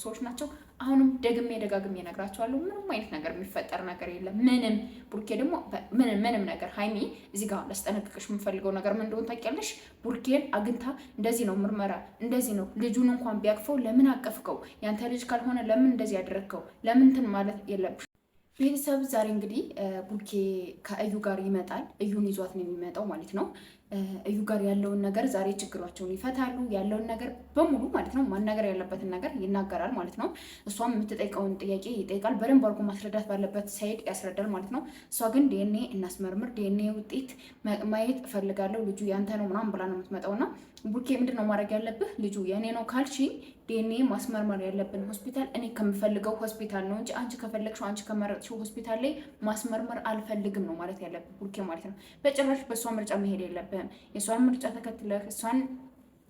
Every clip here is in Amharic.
ሰዎች ናቸው። አሁንም ደጋግሜ እነግራቸዋለሁ። ምንም አይነት ነገር የሚፈጠር ነገር የለም። ምንም ቡርኬ ደግሞ ምንም ነገር ሀይሚ እዚህ ጋር ላስጠነቅቅሽ የምፈልገው ነገር ምን እንደሆነ ታውቂያለሽ? ቡርኬን አግኝታ እንደዚህ ነው ምርመራ፣ እንደዚህ ነው ልጁን እንኳን ቢያቅፈው ለምን አቀፍከው? ያንተ ልጅ ካልሆነ ለምን እንደዚህ ያደረግከው? ለምን እንትን ማለት የለብሽ። ቤተሰብ ዛሬ እንግዲህ ቡርኬ ከእዩ ጋር ይመጣል። እዩን ይዟት ነው የሚመጣው ማለት ነው። እዩ ጋር ያለውን ነገር ዛሬ ችግሯቸውን ይፈታሉ። ያለውን ነገር በሙሉ ማለት ነው ማናገር ያለበትን ነገር ይናገራል ማለት ነው። እሷም የምትጠይቀውን ጥያቄ ይጠይቃል። በደንብ አድርጎ ማስረዳት ባለበት ሳይድ ያስረዳል ማለት ነው። እሷ ግን ዲኤንኤ እናስመርምር፣ ዲኤንኤ ውጤት ማየት እፈልጋለሁ፣ ልጁ ያንተ ነው ምናምን ብላ ነው የምትመጣውና ቡርኬ ምንድን ነው ማድረግ ያለብህ? ልጁ የእኔ ነው ካልሽ ዲኤንኤ ማስመርመር ያለብን ሆስፒታል እኔ ከምፈልገው ሆስፒታል ነው እንጂ አንቺ ከፈለግሽው አንቺ ከመረጥሽው ሆስፒታል ላይ ማስመርመር አልፈልግም ነው ማለት ያለብህ ቡርኬ ማለት ነው። በጭራሽ በእሷ ምርጫ መሄድ የለብህም። የእሷን ምርጫ ተከትለህ እሷን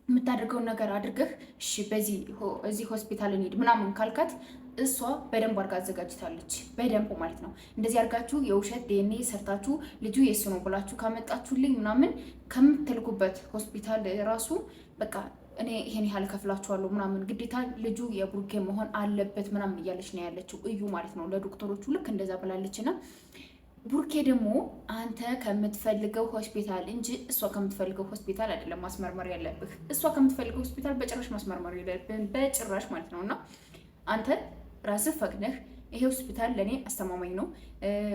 የምታደርገውን ነገር አድርገህ እሺ እዚህ ሆስፒታል እንሂድ ምናምን ካልካት እሷ በደንብ አድርጋ አዘጋጅታለች። በደንብ ማለት ነው። እንደዚህ አድርጋችሁ የውሸት ዲኤንኤ ሰርታችሁ ልጁ የእሱ ነው ብላችሁ ካመጣችሁልኝ ምናምን ከምትልኩበት ሆስፒታል ራሱ በቃ እኔ ይሄን ያህል ከፍላችኋለሁ ምናምን ግዴታ ልጁ የቡርኬ መሆን አለበት ምናምን እያለች ነው ያለችው እዩ ማለት ነው። ለዶክተሮቹ ልክ እንደዛ ብላለች። እና ቡርኬ ደግሞ አንተ ከምትፈልገው ሆስፒታል እንጂ እሷ ከምትፈልገው ሆስፒታል አይደለም ማስመርመር ያለብህ። እሷ ከምትፈልገው ሆስፒታል በጭራሽ ማስመርመር የለብህም፣ በጭራሽ ማለት ነው። እና አንተ ራስህ ፈቅደህ ይሄ ሆስፒታል ለእኔ አስተማማኝ ነው፣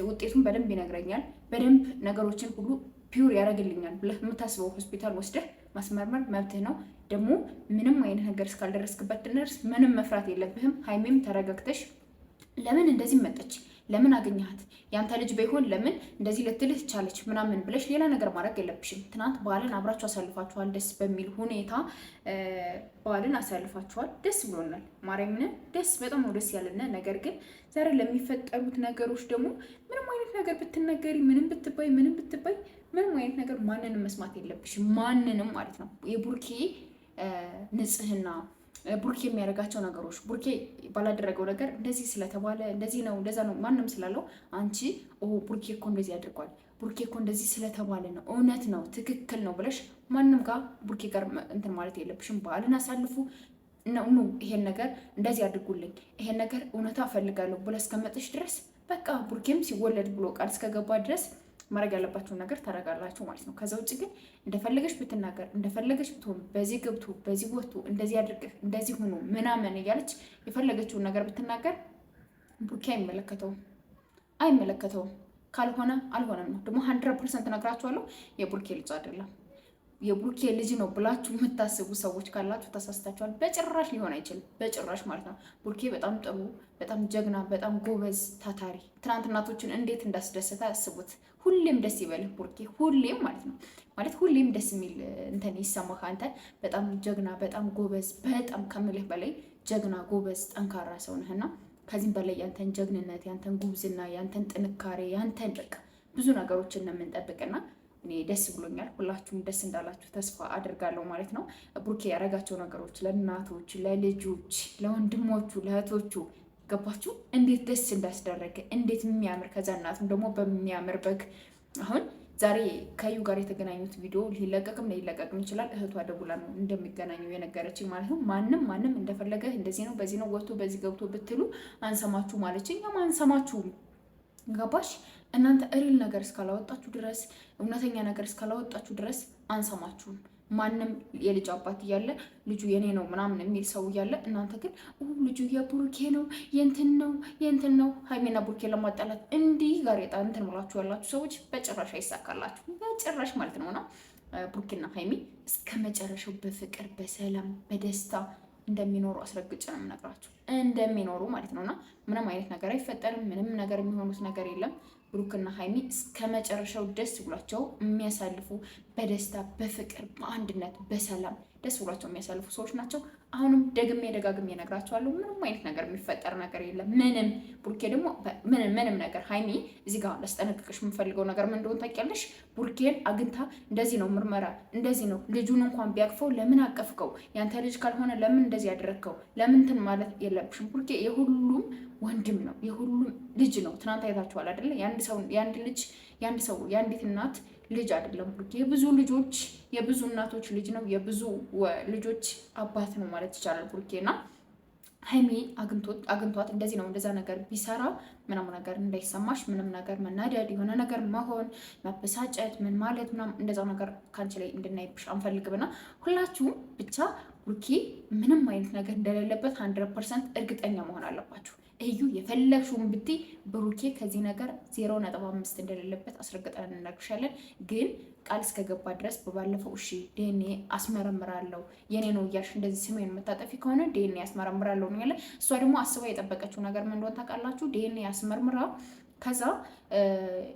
ውጤቱን በደንብ ይነግረኛል፣ በደንብ ነገሮችን ሁሉ ፒውር ያደርግልኛል ብለህ የምታስበው ሆስፒታል ወስደህ ማስመርመር መብትህ ነው። ደግሞ ምንም አይነት ነገር እስካልደረስክበት ድረስ ምንም መፍራት የለብህም። ሀይሜም ተረጋግተሽ ለምን እንደዚህ መጠች፣ ለምን አገኘሃት፣ ያንተ ልጅ ባይሆን ለምን እንደዚህ ልትልህ ቻለች ምናምን ብለሽ ሌላ ነገር ማድረግ የለብሽም። ትናንት በዓልን አብራችሁ አሳልፋችኋል፣ ደስ በሚል ሁኔታ በዓልን አሳልፋችኋል። ደስ ብሎናል። ማርያምን በጣም ነው ደስ ያለነ። ነገር ግን ዛሬ ለሚፈጠሩት ነገሮች ደግሞ ምንም አይነት ነገር ብትነገሪ፣ ምንም ብትባይ ምንም አይነት ነገር ማንንም መስማት የለብሽም። ማንንም ማለት ነው። የቡርኬ ንጽህና፣ ቡርኬ የሚያደርጋቸው ነገሮች፣ ቡርኬ ባላደረገው ነገር እንደዚህ ስለተባለ እንደዚህ ነው እንደዛ ነው ማንም ስላለው አንቺ ቡርኬ እኮ እንደዚህ አድርጓል፣ ቡርኬ እኮ እንደዚህ ስለተባለ ነው እውነት ነው ትክክል ነው ብለሽ ማንም ጋር ቡርኬ ጋር እንትን ማለት የለብሽም። በዓልን አሳልፉ ነው ይሄን ነገር እንደዚህ አድርጉልኝ፣ ይሄን ነገር እውነታ እፈልጋለሁ ብለ እስከመጥሽ ድረስ በቃ ቡርኬም ሲወለድ ብሎ ቃል እስከገባ ድረስ ማድረግ ያለባችሁን ነገር ታደርጋላችሁ ማለት ነው። ከዛ ውጭ ግን እንደፈለገች ብትናገር እንደፈለገች ብትሆን በዚህ ገብቶ በዚህ ወጥቶ እንደዚህ አድርገህ እንደዚህ ሆኖ ምናምን እያለች የፈለገችውን ነገር ብትናገር ቡርኬ አይመለከተውም። ካልሆነ አልሆነም ነው። ደግሞ 100% ነግራችኋለሁ፣ የቡርኬ ልጅ አይደለም። የቡርኬ ልጅ ነው ብላችሁ የምታስቡ ሰዎች ካላችሁ ተሳስታችኋል። በጭራሽ ሊሆን አይችልም፣ በጭራሽ ማለት ነው። ቡርኬ በጣም ጥሩ፣ በጣም ጀግና፣ በጣም ጎበዝ ታታሪ፣ ትናንት እናቶችን እንዴት እንዳስደሰተ አስቡት። ሁሌም ደስ ይበልህ ቡርኬ፣ ሁሌም ማለት ነው። ማለት ሁሌም ደስ የሚል እንትን ይሰማህ። አንተ በጣም ጀግና፣ በጣም ጎበዝ፣ በጣም ከምልህ በላይ ጀግና፣ ጎበዝ፣ ጠንካራ ሰው ነህና ከዚህም በላይ ያንተን ጀግንነት፣ ያንተን ጉብዝና፣ ያንተን ጥንካሬ፣ ያንተን በቃ ብዙ ነገሮችን ነው የምንጠብቅና እኔ ደስ ብሎኛል። ሁላችሁም ደስ እንዳላችሁ ተስፋ አድርጋለሁ ማለት ነው። ቡርኬ ያደረጋቸው ነገሮች ለእናቶች፣ ለልጆች፣ ለወንድሞቹ፣ ለእህቶቹ ገባችሁ እንዴት ደስ እንዳስደረገ እንዴት የሚያምር ከዛ እናቱም ደግሞ በሚያምር በግ አሁን ዛሬ ከዩ ጋር የተገናኙት ቪዲዮ ሊለቀቅም ይችላል። እህቷ ደውላ ነው እንደሚገናኙ የነገረችኝ ማለት ነው። ማንም እንደፈለገ እንደዚህ ነው በዚህ ነው ወጥቶ በዚህ ገብቶ ብትሉ አንሰማችሁ ማለችኝ። እኛም አንሰማችሁም። ገባሽ? እናንተ እሪል ነገር እስካላወጣችሁ ድረስ እውነተኛ ነገር እስካላወጣችሁ ድረስ አንሰማችሁም። ማንም የልጅ አባት እያለ ልጁ የኔ ነው ምናምን የሚል ሰው እያለ እናንተ ግን ልጁ የቡርኬ ነው የእንትን ነው ሀይሜና ቡርኬ ለማጣላት እንዲህ ጋሬጣ እንትን ብላችሁ ያላችሁ ሰዎች በጭራሽ አይሳካላችሁ፣ በጭራሽ ማለት ነውና ቡርኬና ሀይሜ እስከ መጨረሻው በፍቅር በሰላም በደስታ እንደሚኖሩ አስረግጬ ነው የምነግራችሁ። እንደሚኖሩ ማለት ነውና ምንም አይነት ነገር አይፈጠርም። ምንም ነገር የሚሆኑት ነገር የለም። ብሩክና ሀይሚ እስከ መጨረሻው ደስ ብሏቸው የሚያሳልፉ በደስታ በፍቅር በአንድነት በሰላም ደስ ብሏቸው የሚያሳልፉ ሰዎች ናቸው። አሁንም ደጋግሜ እነግራቸዋለሁ። ምንም አይነት ነገር የሚፈጠር ነገር የለም። ምንም ቡርኬ ደግሞ ምንም ነገር ሀይሚ እዚህ ጋር ላስጠነቅቅሽ የምፈልገው ነገር ምን እንደሆነ ታውቂያለሽ? ቡርኬን አግኝታ እንደዚህ ነው ምርመራ፣ እንደዚህ ነው ልጁን እንኳን ቢያቅፈው ለምን አቀፍከው? ያንተ ልጅ ካልሆነ ለምን እንደዚህ ያደረግከው? ለምን እንትን ማለት የለብሽም። ቡርኬ የሁሉም ወንድም ነው፣ የሁሉም ልጅ ነው። ትናንት አይታችኋል አይደለ? የአንዲት እናት ልጅ አይደለም ቡርኬ። የብዙ ልጆች የብዙ እናቶች ልጅ ነው። የብዙ ልጆች አባት ነው ማለት ይቻላል ቡርኬና ሀይሚ አግኝቷት እንደዚህ ነው እንደዛ ነገር ቢሰራ ምንም ነገር እንዳይሰማሽ፣ ምንም ነገር መናደድ፣ የሆነ ነገር መሆን፣ መበሳጨት፣ ምን ማለት ምናምን እንደዛ ነገር ካንቺ ላይ እንድናይብሽ አንፈልግምና ሁላችሁም ብቻ ብሩኬ ምንም አይነት ነገር እንደሌለበት 100% እርግጠኛ መሆን አለባችሁ። እዩ የፈለግሽውን ብትይ ብሩኬ ከዚህ ነገር 0.5 እንደሌለበት አስረግጠን እንነግርሻለን። ግን ቃል እስከገባ ድረስ በባለፈው እሺ ዲኤንኤ አስመረምራለሁ የኔ ነው እያልሽ እንደዚህ ስሜን የምታጠፊ ከሆነ ዲኤንኤ አስመረምራለሁ ነው ያለ። እሷ ደግሞ አስባ የጠበቀችው ነገር ምን እንደሆነ ታውቃላችሁ? ዲኤንኤ አስመርምራ ከዛ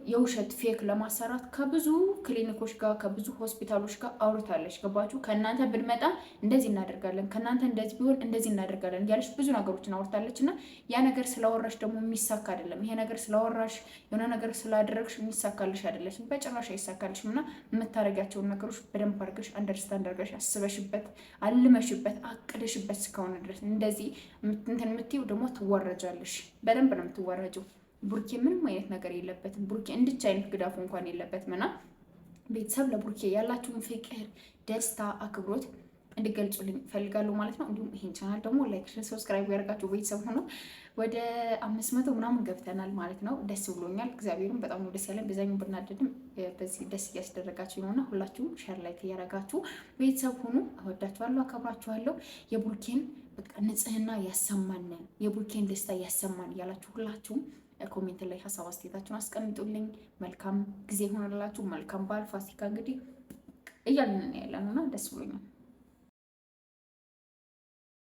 የውሸት ፌክ ለማሰራት ከብዙ ክሊኒኮች ጋር ከብዙ ሆስፒታሎች ጋር አውርታለች። ገባችሁ? ከእናንተ ብንመጣ እንደዚህ እናደርጋለን፣ ከእናንተ እንደዚህ ቢሆን እንደዚህ እናደርጋለን እያለች ብዙ ነገሮችን አውርታለች። እና ያ ነገር ስላወራሽ ደግሞ የሚሳካ አይደለም። ይሄ ነገር ስላወራሽ የሆነ ነገር ስላደረግሽ የሚሳካልሽ አይደለች፣ በጭራሽ አይሳካልሽም። እና የምታደርጊያቸውን ነገሮች በደንብ አድርገሽ አንደርስታንድ አድርገሽ አስበሽበት አልመሽበት አቅደሽበት እስከሆነ ድረስ እንደዚህ እንትን የምትይው ደግሞ ትወረጃለሽ። በደንብ ነው የምትወረጀው። ቡርኬ ምንም አይነት ነገር የለበትም። ቡርኬ እንድች አይነት ግዳፉ እንኳን የለበትም። እና ቤተሰብ ለቡርኬ ያላችሁን ፍቅር፣ ደስታ፣ አክብሮት እንዲገልጹልኝ እፈልጋለሁ ማለት ነው። እንዲሁም ይህን ቻናል ደግሞ ላይክ፣ ሰብስክራይብ ያደርጋችሁ ቤተሰብ ሆኖ ወደ 500 ምናምን ገብተናል ማለት ነው። ደስ ብሎኛል። እግዚአብሔርም በጣም ነው ደስ ያለን። በዛኛው ብናደድም በዚህ ደስ እያስደረጋችሁ ነውና ሁላችሁም ሼር ላይክ እያደረጋችሁ ቤተሰብ ሆኖ እወዳችኋለሁ፣ አከብራችኋለሁ። የቡርኬን በቃ ንጽህና ያሰማን፣ የቡርኬን ደስታ ያሰማን እያላችሁ ሁላችሁም ኮሜንት ላይ ሀሳብ አስተያየታችሁን አስቀምጡልኝ። መልካም ጊዜ ሆነላችሁ። መልካም በዓል ፋሲካ እንግዲህ እያልን ያለነውና ደስ ብሎኛል።